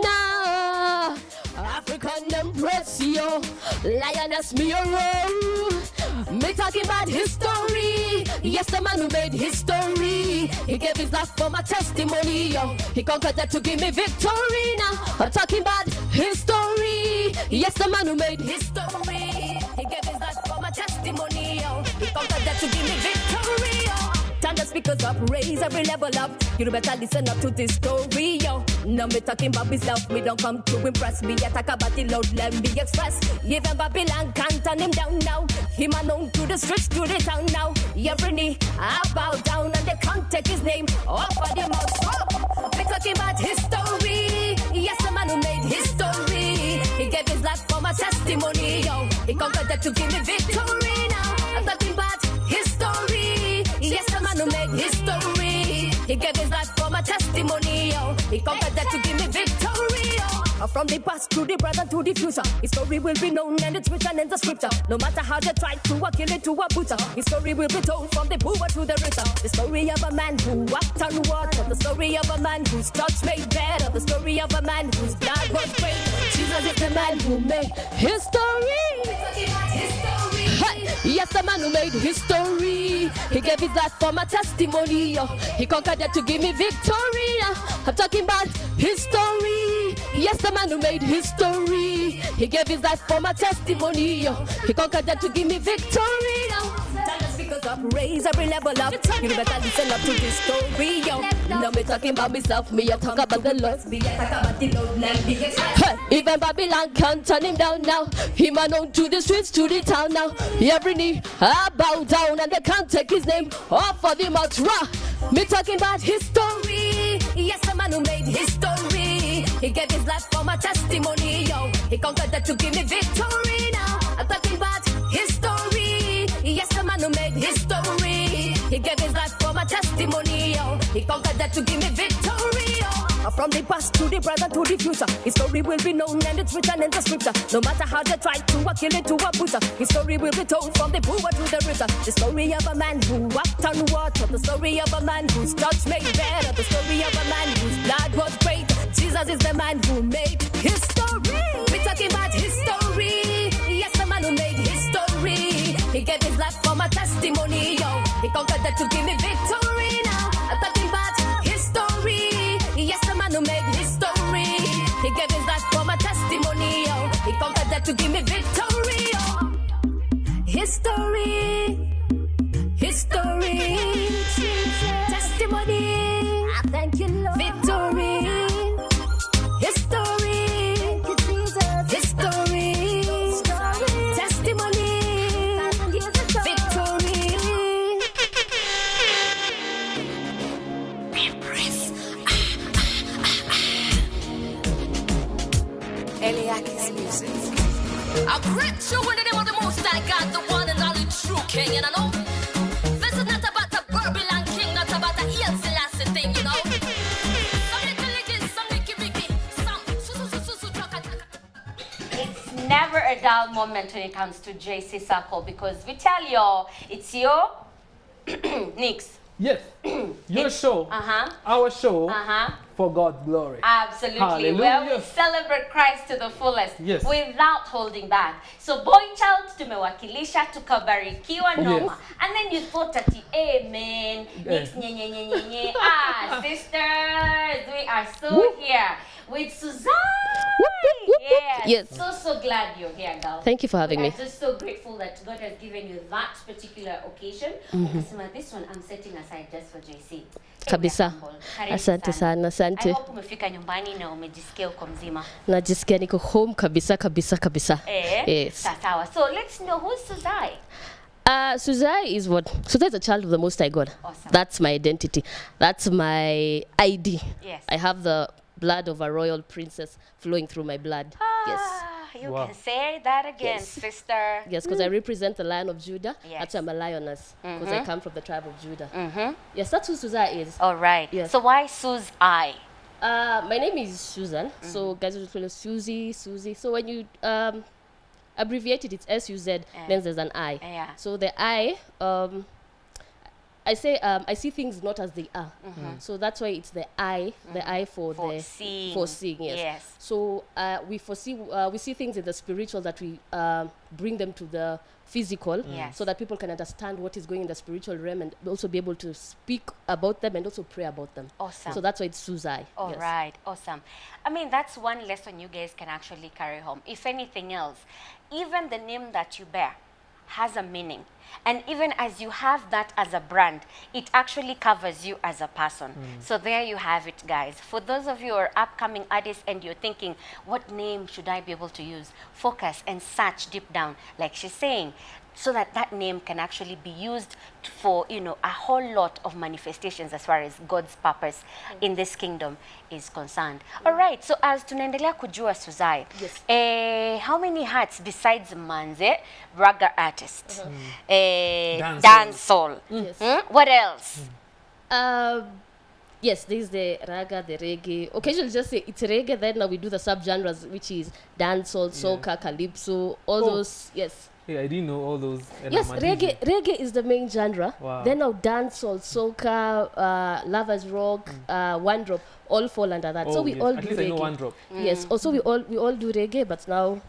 now. African Empress, yo. Lioness, me a roll. Me talking about history. Yes, the man who made history. He gave his life for my testimony, yo. He conquered that to give me victory now. I'm talking about history. Yes, the man who made history. He gave his life for my testimony, yo. He conquered that to give me victory, yo. Turn the speakers up, raise every level up. You better listen up to this story, yo. Now me talking about myself, me don't come to impress me. I talk about the Lord, let me express. Even Babylon can't turn him down now. Him alone to the streets, to the town now. Every knee, I bow down and they can't take his name off of the mouth. Me talking about history. Yes, the man who made history. He gave his life for my testimony, yo. He conquered that to give me victory now. I'm talking about history. Yes, the man who made history. He gave his life for my testimony, yo. He conquered that to give me victory, yo. From the past to the present to the future, his story will be known and it's written in the scripture. No matter how they try to kill it to a butcher, his story will be told from the poor to the richer. The story of a man who walked on water, the story of a man whose touch made better, the story of a man whose blood was great. Jesus is the man who made history. Hey, yes, the man who made history. He gave his life for my testimony, yo. He conquered that to give me victory. I'm talking about history. Yes, the man who made history. He gave his life for my testimony, yo. He conquered that to give me victory, yo. Turn the speakers up, raise every level up. You better listen up to this story, yo. Now me talking about myself, me I talk about the Lord. Me I talk about the Lord, let me express. Hey, even Babylon can't turn him down now. Him alone to the streets, to the town now. Every knee, I bow down and they can't take his name off of the mouth. Me talking about history. Yes, the man who made history. He gave his life for my testimony, yo. He conquered that to give me victory now. I'm talking about history. Yes, the man who made history. He gave his life for my testimony, yo. He conquered that to give me victory, yo. From the past to the present to the future, his story will be known and it's written in the scripture. No matter how they try to kill it to a butcher, his story will be told from the poor to the richer. The story of a man who walked on water, the story of a man whose touch made better, the story of a man whose blood was great. Jesus is the man who made history. We're talking about history. Yes, the man who made history. He gave his life for my testimony, yo. He conquered that to give me victory now. I'm talking about history. Yes, the man who made history. He gave his life for my testimony, yo. He conquered that to give me victory, yo. History. History. Testimony. I thank you, Lord. Victory. History. History. Testimony. Victory. Eliakis music. I greet you in the name of the Most High God, the one and only true King, and I know this is not about the Babylon King, not about the Ian Selassie thing, you know. It's never a dull moment when it comes to JC Circle because we tell you it's your Nix. Yes, your show, our show, for God's glory. Absolutely. Hallelujah. Where we celebrate Christ to the fullest, yes, without holding back. So boy child tumewakilisha tukabarikiwa noma. Yes. And then you thought that amen. Nix nye nye nye nye nye. Ah, sisters, we are so here with SUZ EYE. Yes. So glad you're here, girl. Thank you for having me. I'm just so grateful that God has given you that particular occasion. This one I'm setting aside just for JC. Kabisa. Asante sana, asante. I hope umefika nyumbani na umejisikia uko mzima. Najisikia niko home kabisa. Yes. Sawa. So let's know who's SUZ EYE. SUZ EYE is what? SUZ EYE is a child of the Most High God. Awesome. That's my identity. That's my ID. Yes. I have the blood of a royal princess flowing through my blood. Yes. You can say that again, Yes. sister. Yes, because I represent the Lion of Judah. Yes. Actually, I'm a lioness because I come from the tribe of Judah. Yes, that's who SUZ EYE is. All right. Yes. So why SUZ EYE? My name is Susan. So guys will call me Susie. So when you abbreviate it, it's SUZ. Then there's an I. Yeah. So the I, I say I see things not as they are. So that's why it's the eye, the eye for seeing. Yes. So we see things in the spiritual that we bring them to the physical, so that people can understand what is going in the spiritual realm and also be able to speak about them and also pray about them. Awesome. So that's why it's SUZ EYE. All right, awesome. I mean, that's one lesson you guys can actually carry home. If anything else, even the name that you bear has a meaning. And even as you have that as a brand, it actually covers you as a person. So there you have it, guys. For those of you who are upcoming artists and you're thinking, what name should I be able to use? Focus and search deep down, like she's saying, so that that name can actually be used for, you know, a whole lot of manifestations as far as God's purpose in this kingdom is concerned. All right, so as tunaendelea kujua SUZ EYE, how many hats besides Manze, raga artist, dancehall, what else? Yes, there's the raga, the reggae. Occasionally just say it's reggae, then now we do the subgenres, which is dancehall, soca, calypso, all those, yes. Yeah, I didn't know all those. Yes, reggae is the main genre. Wow. Then now dancehall, soca, lovers rock, one drop, all fall under that. So we all at do least reggae. I know one drop. Yes, also we all do reggae, but now,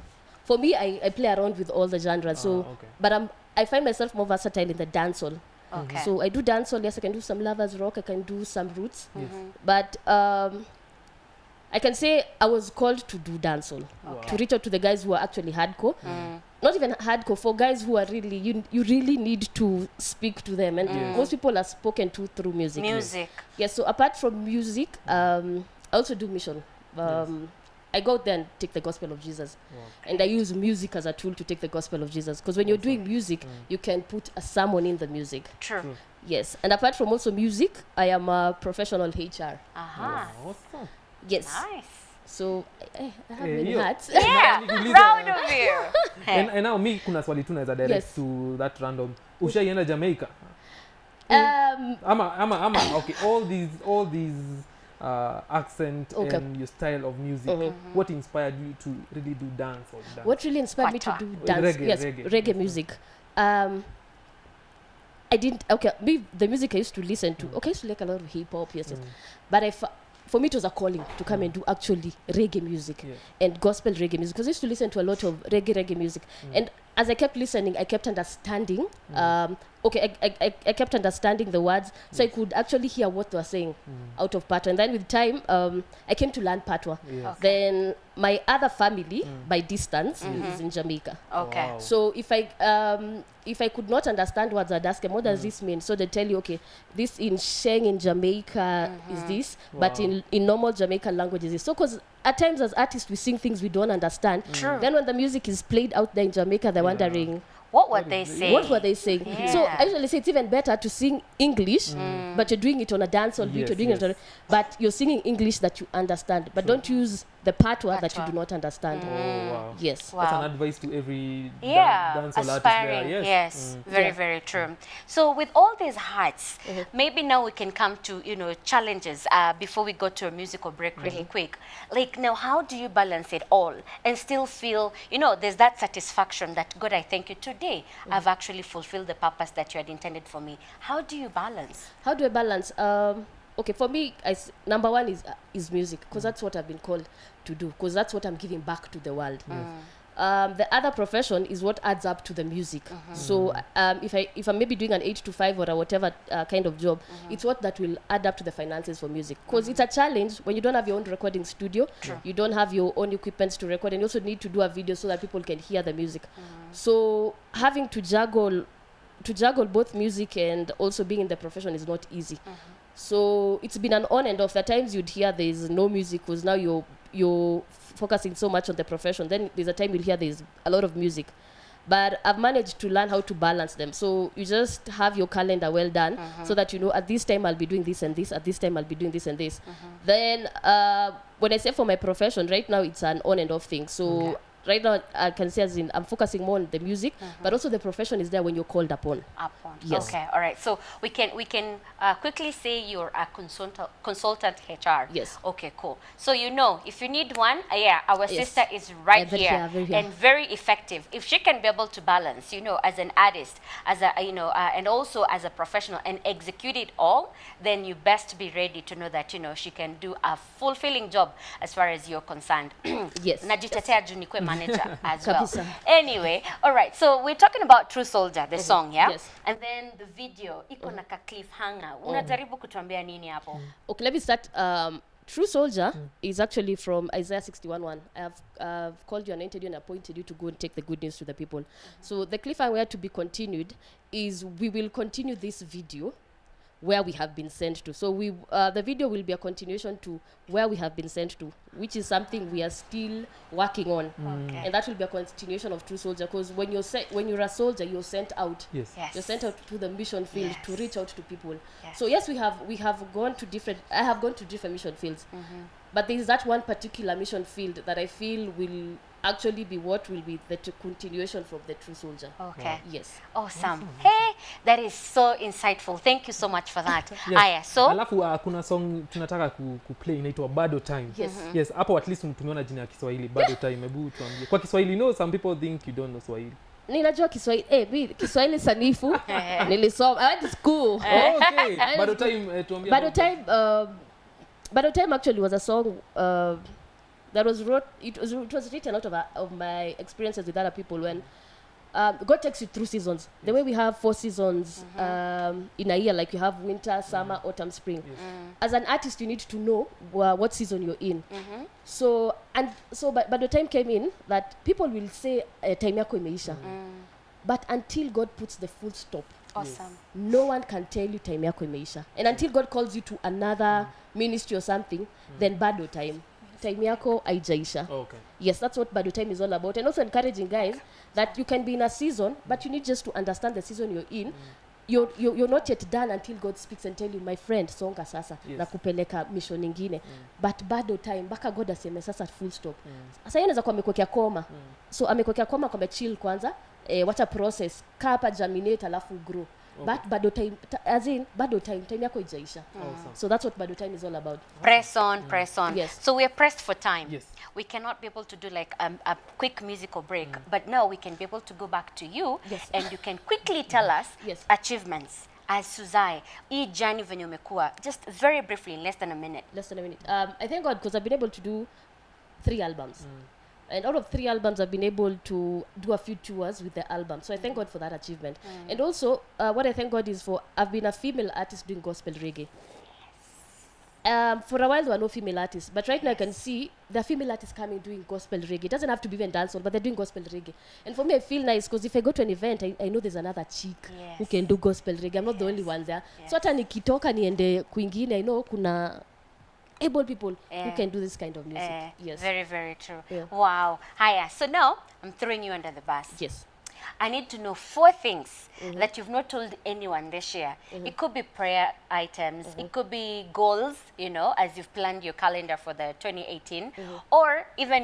for me, I play around with all the genres. So, but I find myself more versatile in the dancehall. Okay. So I do dancehall. Yes, I can do some lovers rock. I can do some roots. But I can say I was called to do dancehall, to reach out to the guys who are actually hardcore. Not even hardcore, for guys who are really, you really need to speak to them. And most people are spoken to through music. Yes, so apart from music, I also do mission. I go out there and take the gospel of Jesus. And I use music as a tool to take the gospel of Jesus. Because when you're doing music, you can put a sermon in the music. True. Yes, and apart from also music, I am a professional HR. Awesome. Yes. Nice. So I have many hats. Yeah, proud of you. And now me kuna swali tu naweza direct to that random. Ushaienda Jamaica? Okay, all these accent and your style of music. What inspired you to really do dance or dance? What really inspired me to do dance? Reggae music. I didn't. The music I used to listen to. I used to like a lot of hip hop, yes. But for me, it was a calling to come and do actually reggae music and gospel reggae music, because I used to listen to a lot of reggae music. And as I kept listening, I kept understanding. I kept understanding the words, so I could actually hear what they were saying out of Patois. And then with time, I came to learn Patois. Then my other family, by distance, is in Jamaica. Okay. Wow. So if I could not understand words, I'd ask them, what does this mean? So they tell you, okay, this in Sheng in Jamaica is this, but in normal Jamaican language is this. So because at times as artists, we sing things we don't understand. True. Then when the music is played out there in Jamaica, they're wondering, what were they saying? What were they saying? So I usually say it's even better to sing English, but you're doing it on a dancehall beat. You're doing it but you're singing English that you understand. But don't use the patois that you do not understand. Yes. Wow. That's an advice to every dancehall artist aspiring. there. Yes. Very, very true. So with all these hearts, maybe now we can come to, challenges before we go to a musical break really quick. Like now, how do you balance it all and still feel, there's that satisfaction that, God, I thank you today. I've actually fulfilled the purpose that you had intended for me. How do you balance? How do I balance? Okay, for me, number one is music, because that's what I've been called to do, because that's what I'm giving back to the world. The other profession is what adds up to the music. So if I'm maybe doing an 8 to 5 or a whatever kind of job, it's what that will add up to the finances for music. Because it's a challenge when you don't have your own recording studio, you don't have your own equipment to record, and you also need to do a video so that people can hear the music. So having to juggle both music and also being in the profession is not easy. So it's been an on and off. At times you'd hear there's no music because now you're focusing so much on the profession. Then there's a time you'll hear there's a lot of music. But I've managed to learn how to balance them. So you just have your calendar well done so that at this time I'll be doing this and this, at this time I'll be doing this and this. Then when I say for my profession, right now it's an on and off thing. So right now I can say as in I'm focusing more on the music, but also the profession is there when you're called upon. Yes. Okay, all right. So we can quickly say you're a consultant HR. Yes. Okay, cool. So if you need one, our sister is right here and very effective. If she can be able to balance, as an artist, as a and also as a professional and execute it all, then you best be ready to know that she can do a fulfilling job as far as you're concerned. Yes. Najitetea juu nikuwe manager as well. Anyway, all right. So we're talking about True Soldier, the song, yeah? Yes. And then the video, iko na ka cliffhanger. Unajaribu kutuambia nini hapo? Okay, let me start. True Soldier is actually from Isaiah 61:1. I have called you, anointed you, and appointed you to go and take the good news to the people. So the cliffhanger to be continued is we will continue this video where we have been sent to. So the video will be a continuation to where we have been sent to, which is something we are still working on. Okay. And that will be a continuation of True Soldier, because when you're a soldier, you're sent out. Yes. You're sent out to the mission field to reach out to people. Yes. So yes, we have gone to different. I have gone to different mission fields, but there is that one particular mission field that I feel will actually be what will be the continuation from the True Soldier. Okay. Yes. Awesome. Hey, that is so insightful. Thank you so much for that. Yes. Aya, so alafu kuna song tunataka kuplay inaitwa Bado Time. Yes. Yes, hapo at least tumeona jina ya Kiswahili Bado Time. Hebu tuambie. Kwa Kiswahili, some people think you don't know Swahili. Ninajua Kiswahili. Kiswahili sanifu. Nilisoma. I went to school. Okay. Bado Time tuambie. Bado Time actually was a song that was it was written out of my experiences with other people when God takes you through seasons. The way we have 4 seasons in a year, like you have winter, summer, autumn, spring. Yes. As an artist, you need to know what season you're in. So by the time came in that people will say time yako imeisha. But until God puts the full stop, awesome. No one can tell you time yako imeisha. And until God calls you to another ministry or something, then bado time yako haijaisha. Okay. Yes, that's what Bado Time is all about. And also encouraging guys that you can be in a season, but you need just to understand the season you're in. You're not yet done until God speaks and tell you, my friend, songa sasa, na kupeleka mission nyingine. But Bado Time, baka God aseme sasa full stop. Sasa yeye anaweza kuwa amekwekea koma. So amekwekea koma kwa chill kwanza, wacha process, kaa hapa germinate alafu grow. Okay. But Bado Time, as in Bado Time yako ijaisha. Awesome. So that's what Bado Time is all about. Press on. Yes. So we are pressed for time. Yes. We cannot be able to do like a quick musical break, but now we can be able to go back to you, and you can quickly tell us achievements as SUZ EYE. Hii journey venye umekuwa, just very briefly, in less than a minute. I thank God because I've been able to do 3 albums. And out of 3 albums, I've been able to do a few tours with the album. So I thank God for that achievement. And also, what I thank God is for, I've been a female artist doing gospel reggae. For a while, there were no female artists. But right now, I can see the female artists coming doing gospel reggae. It doesn't have to be even dancehall, but they're doing gospel reggae. And for me, I feel nice because if I go to an event, I know there's another chick who can do gospel reggae. I'm not the only one there. So hata nikitoka niende kwingine, I know kuna able people who can do this kind of music. Yes. Very, very true. Yeah. Wow. Hiya. So now I'm throwing you under the bus. Yes. I need to know 4 things that you've not told anyone this year. It could be prayer items. It could be goals, as you've planned your calendar for the 2018. Or even,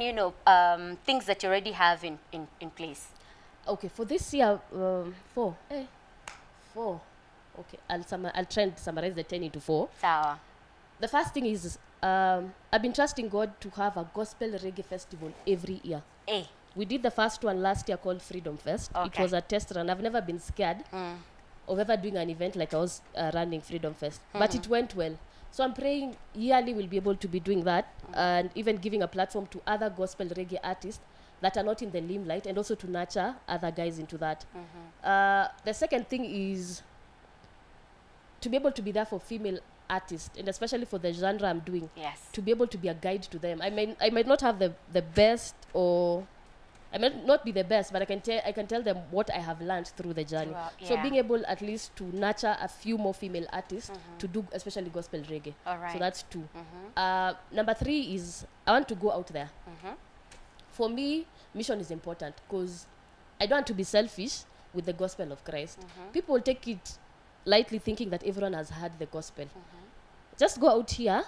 things that you already have in place. Okay, for this year, 4. 4. Okay, I'll try and summarize the 10 into 4. Sawa. The first thing is, I've been trusting God to have a gospel reggae festival every year. We did the first one last year called Freedom Fest. Okay. It was a test run. I've never been scared of ever doing an event like I was running Freedom Fest. But it went well. So I'm praying yearly we'll be able to be doing that and even giving a platform to other gospel reggae artists that are not in the limelight and also to nurture other guys into that. The second thing is to be able to be there for female artists, and especially for the genre I'm doing, to be able to be a guide to them. I might not have the best, or I might not be the best, but I can tell them what I have learned through the journey. So being able at least to nurture a few more female artists to do especially gospel reggae. So that's 2. Number 3 is I want to go out there. For me, mission is important because I don't want to be selfish with the gospel of Christ. People take it lightly thinking that everyone has heard the gospel. Just go out here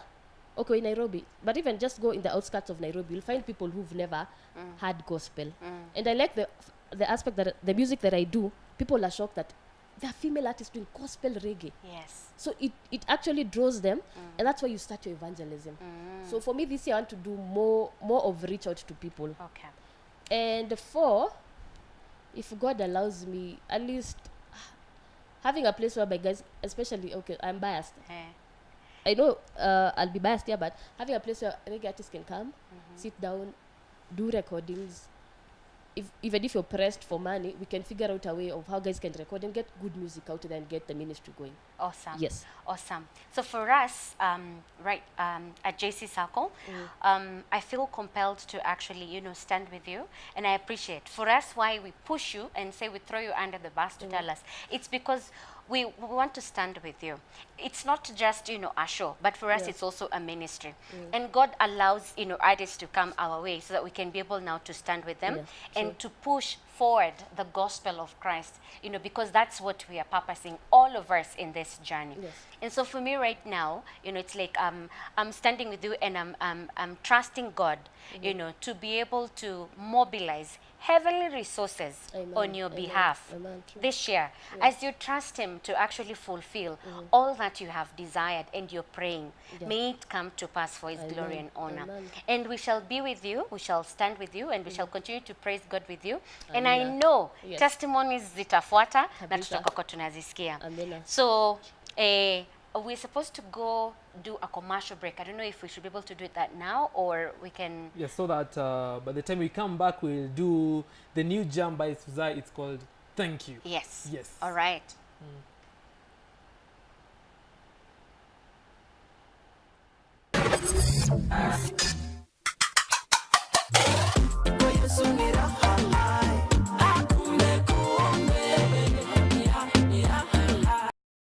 okay, in Nairobi, but even just go in the outskirts of Nairobi, you'll find people who've never had gospel. And I like the aspect that the music that I do, people are shocked that there are female artists doing gospel reggae. Yes. So it actually draws them, and that's why you start your evangelism. So for me this year, I want to do more of reach out to people. Okay. And 4, if God allows me, at least having a place where my guys, especially, okay, I'm biased. I know I'll be biased here, but having a place where reggae artists can come, sit down, do recordings. Even if you're pressed for money, we can figure out a way of how guys can record and get good music out there and get the ministry going. Awesome. Yes. Awesome. So for us, at JC Circle, I feel compelled to actually, stand with you, and I appreciate. For us, why we push you and say we throw you under the bus to tell us, it's because we want to stand with you. It's not just, a show, but for us, it's also a ministry. And God allows, artists to come our way so that we can be able now to stand with them and to push forward the gospel of Christ, because that's what we are purposing, all of us in this journey. Yes. And so for me right now, it's like I'm standing with you, and I'm trusting God, to be able to mobilize heavenly resources on your behalf this year, as you trust Him to actually fulfill all that you have desired and you're praying. May it come to pass for His glory and honor. And we shall be with you, we shall stand with you, and we shall continue to praise God with you. And I know testimonies zitafuata na tutakuwa tunazisikia. So we're supposed to go do a commercial break. I don't know if we should be able to do that now, or we can... Yes, so that by the time we come back, we'll do the new jam by SUZ EYE. It's called Thank You. Yes. Yes. All right.